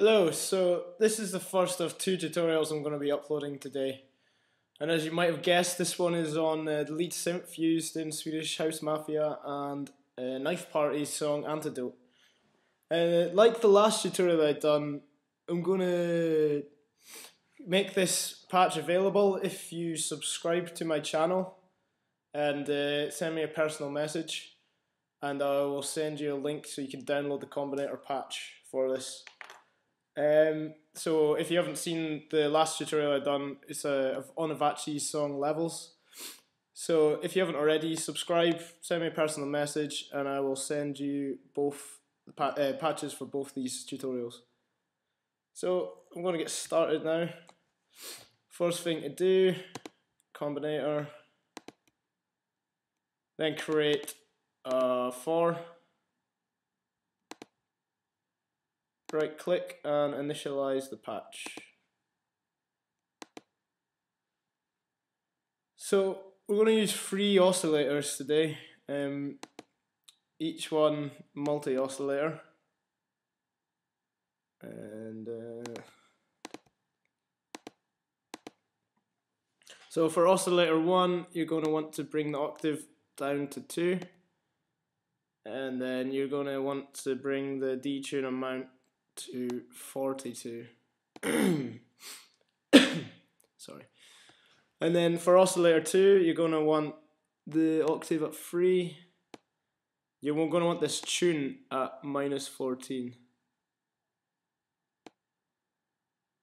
Hello, so this is the first of two tutorials I'm going to be uploading today. And as you might have guessed, this one is on the lead synth used in Swedish house Mafia and Knife Party's song Antidote. Like the last tutorial I'd done, I'm going to make this patch available if you subscribe to my channel and send me a personal message, and I will send you a link so you can download the combinator patch for this. So if you haven't seen the last tutorial I've done, it's on Avachi's song Levels. So if you haven't already, subscribe, send me a personal message, and I will send you both patches for both these tutorials. So I'm going to get started now. First thing to do, combinator, then create a for. Right click and initialize the patch. So we're going to use 3 oscillators today, each one multi-oscillator. And so for oscillator 1, you're going to want to bring the octave down to 2, and then you're going to want to bring the detune amount to 42. Sorry. And then for oscillator 2, you're going to want the octave at 3. You're going to want this tune at -14.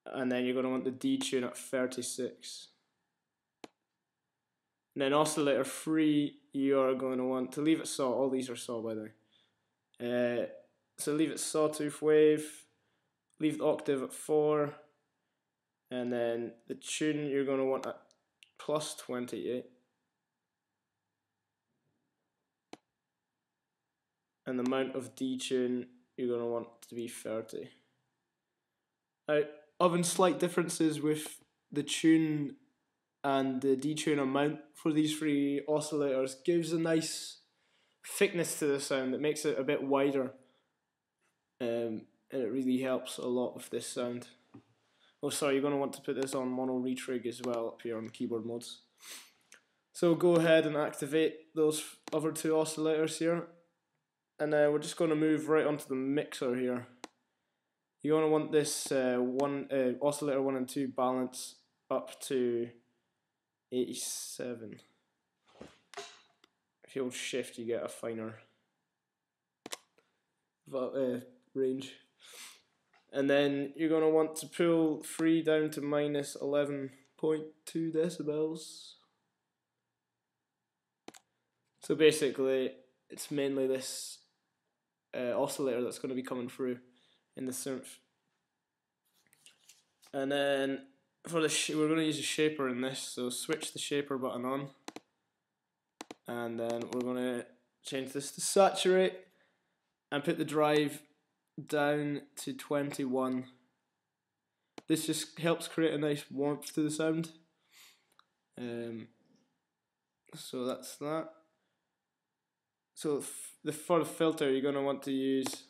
And then you're going to want the detune at 36. And then oscillator 3, you are going to want to leave it saw. All these are saw, by the way. So leave it sawtooth wave, leave the octave at 4, and then the tune you're going to want at +28. And the amount of detune you're going to want to be 30. Now, having slight differences with the tune and the detune amount for these 3 oscillators gives a nice thickness to the sound that makes it a bit wider. And it really helps a lot with this sound. Oh, sorry, you're going to want to put this on mono retrig as well up here on the keyboard modes. So go ahead and activate those other 2 oscillators here. And we're just going to move right onto the mixer here. You're going to want this oscillator 1 and 2 balance up to 87. If you hold shift, you get a finer range. And then you're going to want to pull 3 down to -11.2 decibels. So basically, it's mainly this oscillator that's going to be coming through in the synth. And then for we're going to use a shaper in this, so switch the shaper button on. And then we're going to change this to saturate and put the drive down to 21. This just helps create a nice warmth to the sound. So that's that. So for the filter, you're going to want to use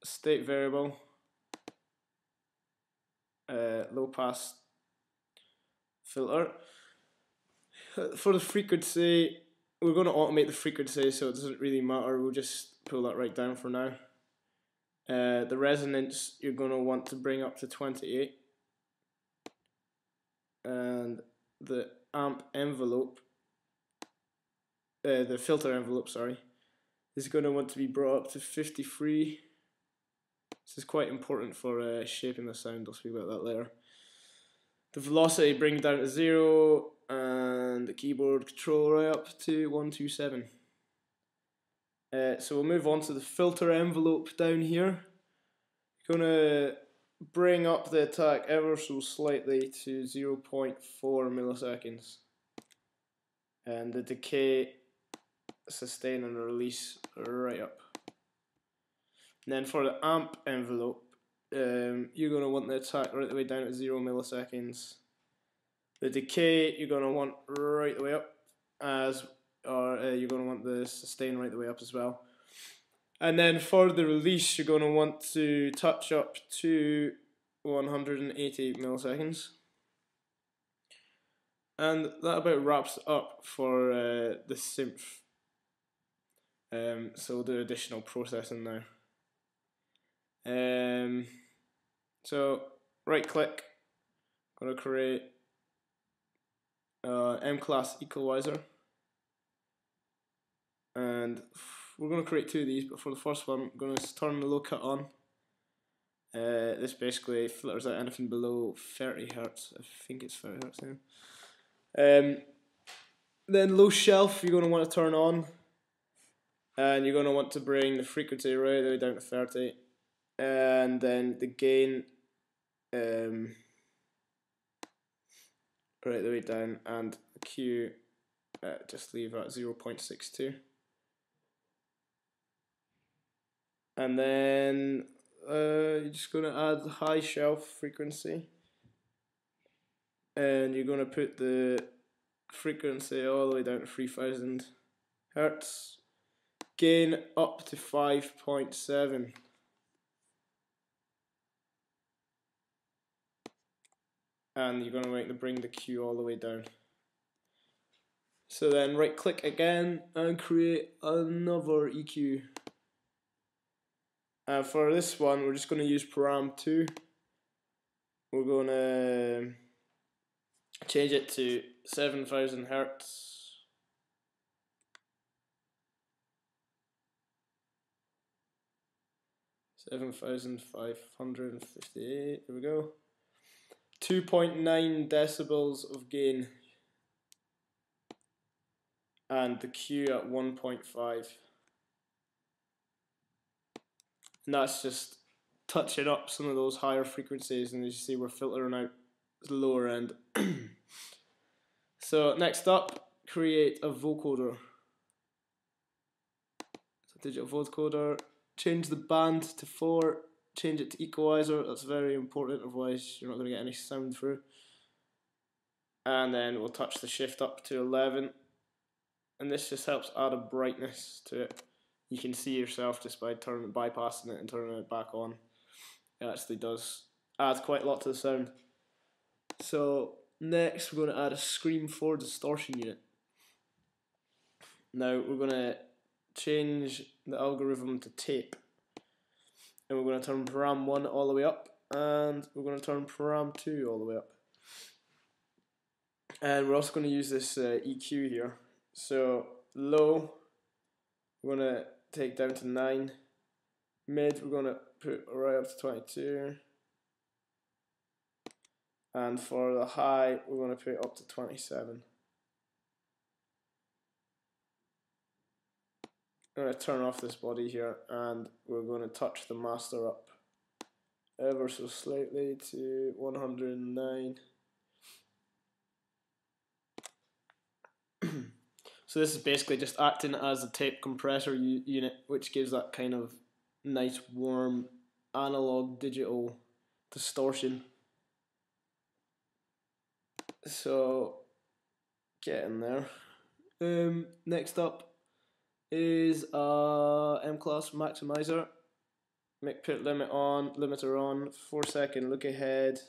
a state variable, low pass filter. For the frequency, we're going to automate the frequency, so it doesn't really matter. We'll just pull that right down for now. The resonance you're going to want to bring up to 28, and the amp envelope, the filter envelope, sorry, is going to want to be brought up to 53. This is quite important for shaping the sound. I'll speak about that later. The velocity bring down to 0, and the keyboard control right up to 127. So we'll move on to the filter envelope down here. You're going to bring up the attack ever so slightly to 0.4 milliseconds. And the decay, sustain, and release right up. And then for the amp envelope, you're going to want the attack right the way down at 0 milliseconds. The decay you're going to want right the way up, you're going to want the sustain right the way up as well. And then for the release, you're going to want to touch up to 180 milliseconds. And that about wraps it up for the synth. So we'll do additional processing now. So right click, going to create M-class equalizer, and we're going to create two of these, but for the first one I'm going to turn the low cut on. This basically filters out anything below 30 Hz. I think it's 30 Hz now. Then low shelf you're going to want to turn on, and you're going to want to bring the frequency right the way down to 30, and then the gain right the way down, and the Q just leave at 0.62. And then you're just going to add high shelf frequency, and you're going to put the frequency all the way down to 3000 Hertz, gain up to 5.7. And you're going to want to bring the Q all the way down. So then right click again and create another EQ. And for this one we're just going to use param 2. We're going to change it to 7000 Hertz. 7,558, here we go. 2.9 decibels of gain, and the Q at 1.5. And that's just touching up some of those higher frequencies, and as you see we're filtering out the lower end. So next up, create a vocoder. So digital vocoder, change the band to 4, change it to equalizer, that's very important, otherwise you're not going to get any sound through. And then we'll touch the shift up to 11, and this just helps add a brightness to it. You can see yourself just by bypassing it and turning it back on. It actually does add quite a lot to the sound. So next we're going to add a Scream 4 distortion unit. Now we're going to change the algorithm to tape, and we're going to turn param 1 all the way up, and we're going to turn param 2 all the way up. And we're also going to use this EQ here. So low we're going to take down to 9, mid we're going to put right up to 22, and for the high we're going to put up to 27. I'm going to turn off this body here, and we're going to touch the master up ever so slightly to 109. So this is basically just acting as a tape compressor unit, which gives that kind of nice warm analog digital distortion. So get in there. Next up is M-class maximizer. Put limiter on, 4-second look ahead,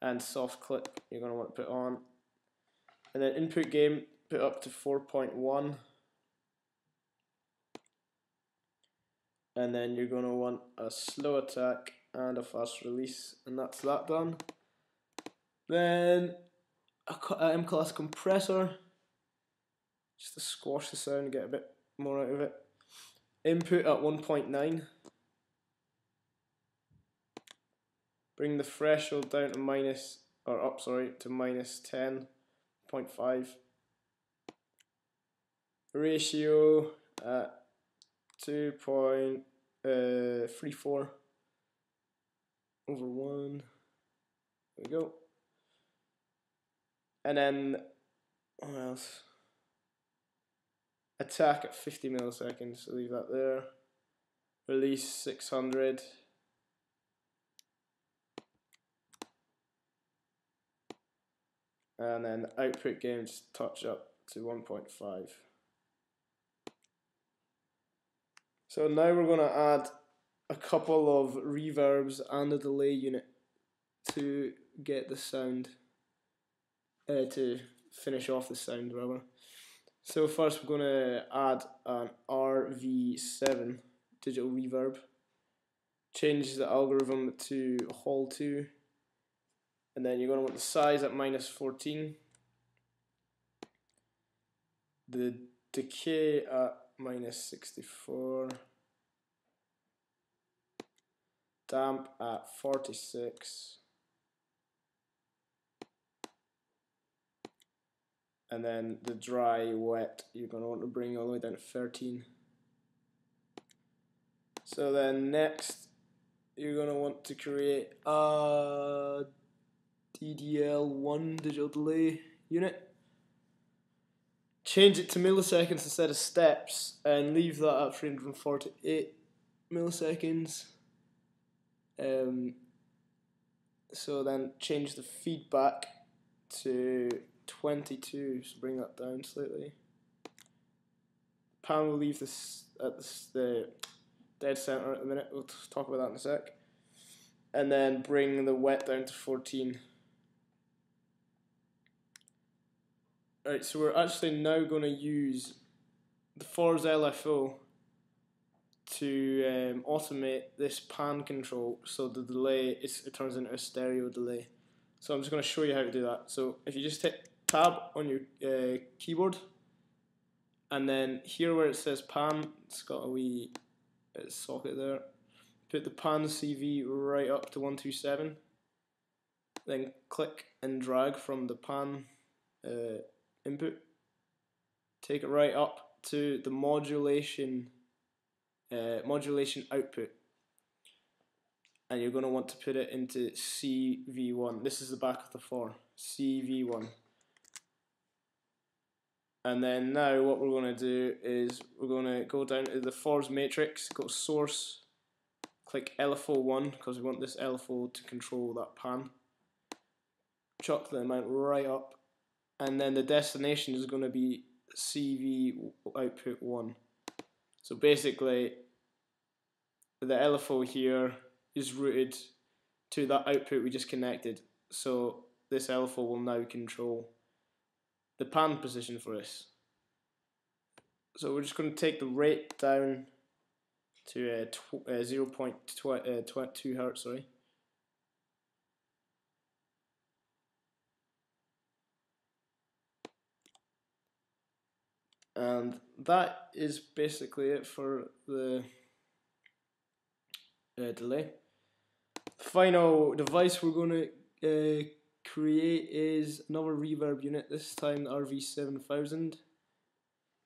and soft clip you're going to want to put on. And then input gain, put up to 4.1. And then you're going to want a slow attack and a fast release, and that's that done. Then a M-class compressor, just to squash the sound and get a bit more out of it. Input at 1.9. Bring the threshold down to minus 10.5. Ratio at 2.34 over 1. There we go. And then what else? Attack at 50 milliseconds, so leave that there. Release 600. And then output gain just touch up to 1.5. So now we're going to add a couple of reverbs and a delay unit to get the sound, to finish off the sound rather. So first we're going to add an RV7 digital reverb, change the algorithm to Hall 2, and then you're going to want the size at -14, the decay at -64, damp at 46, and then the dry wet you're going to want to bring all the way down to 13. So then next you're going to want to create a DDL1 digital delay unit. Change it to milliseconds instead of steps and leave that at 348 milliseconds. So then change the feedback to 22, so bring that down slightly. Pan will leave this at the dead center at the minute, we'll talk about that in a sec. And then bring the wet down to 14. Alright, so we're actually now going to use the Force LFO to automate this pan control, so the delay it turns into a stereo delay. So I'm just going to show you how to do that. So if you just hit tab on your keyboard, and then here where it says pan, it's got a wee socket there. Put the pan CV right up to 127, then click and drag from the pan input, take it right up to the modulation output, and you're going to want to put it into CV1. This is the back of the 4, CV1. And then now what we're going to do is we're going to go down to the Force matrix, go to source, click LFO1 because we want this LFO to control that pan. Chuck the amount right up, and then the destination is going to be CV output 1. So basically the LFO here is routed to that output we just connected, so this LFO will now control the pan position for us. So we're just going to take the rate down to 0.2 hertz, sorry. And that is basically it for the delay. The final device we're going to create is another reverb unit, this time the RV7000.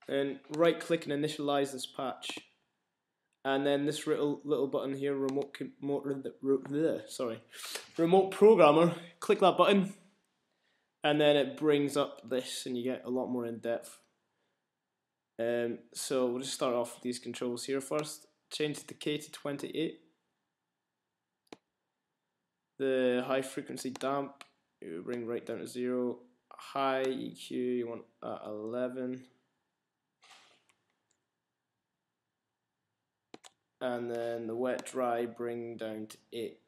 And right click and initialize this patch. And then this little button here, remote programmer, click that button, and then it brings up this and you get a lot more in depth. So we'll just start off with these controls here first. Change the decay to 28. The high frequency damp you bring right down to 0. High EQ you want at 11. And then the wet dry bring down to 8.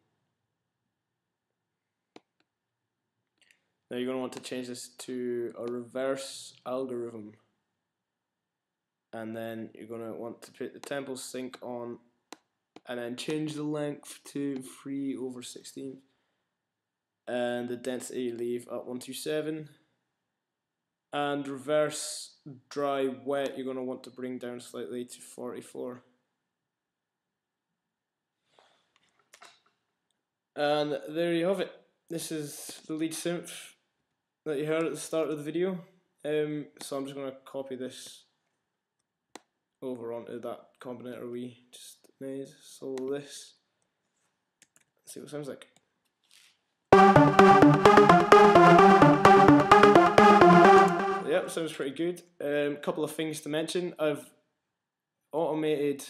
Now you're going to want to change this to a reverse algorithm. And then you're going to want to put the tempo sync on, and then change the length to 3/16, and the density leave at 127, and reverse dry wet you're going to want to bring down slightly to 44. And there you have it. This is the lead synth that you heard at the start of the video. So I'm just going to copy this over onto that combinator we just made. So this, let's see what it sounds like. Yep, sounds pretty good. Couple of things to mention. I've automated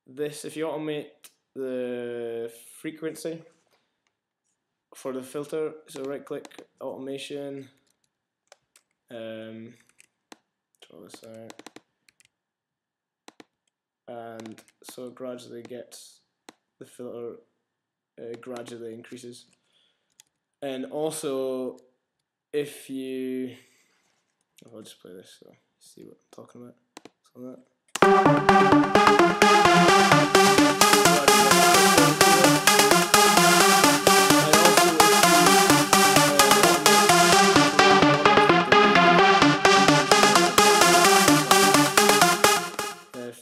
this. If you automate the frequency for the filter, so right click, automation, throw this out. and so it gradually gets the filter gradually increases. And also, if you, I'll just play this so you see what I'm talking about. So that.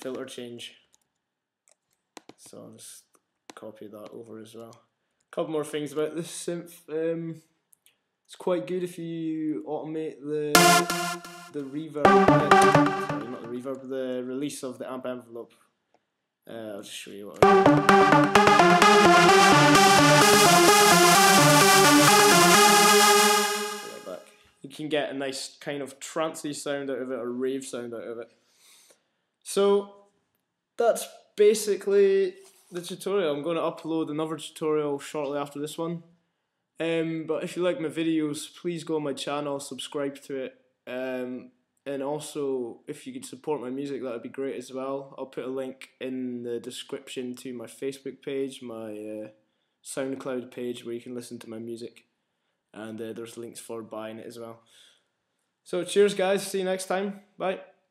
Filter change. So I'll just copy that over as well. A couple more things about this synth. It's quite good if you automate the reverb. Sorry, not the reverb. The release of the amp envelope. I'll just show you what I do. Back. You can get a nice kind of trancey sound out of it, or rave sound out of it. So that's basically the tutorial. I'm going to upload another tutorial shortly after this one. But if you like my videos, please go on my channel, subscribe to it. And also, if you could support my music, that would be great as well. I'll put a link in the description to my Facebook page, my SoundCloud page, where you can listen to my music. And there's links for buying it as well. So cheers guys, see you next time, bye.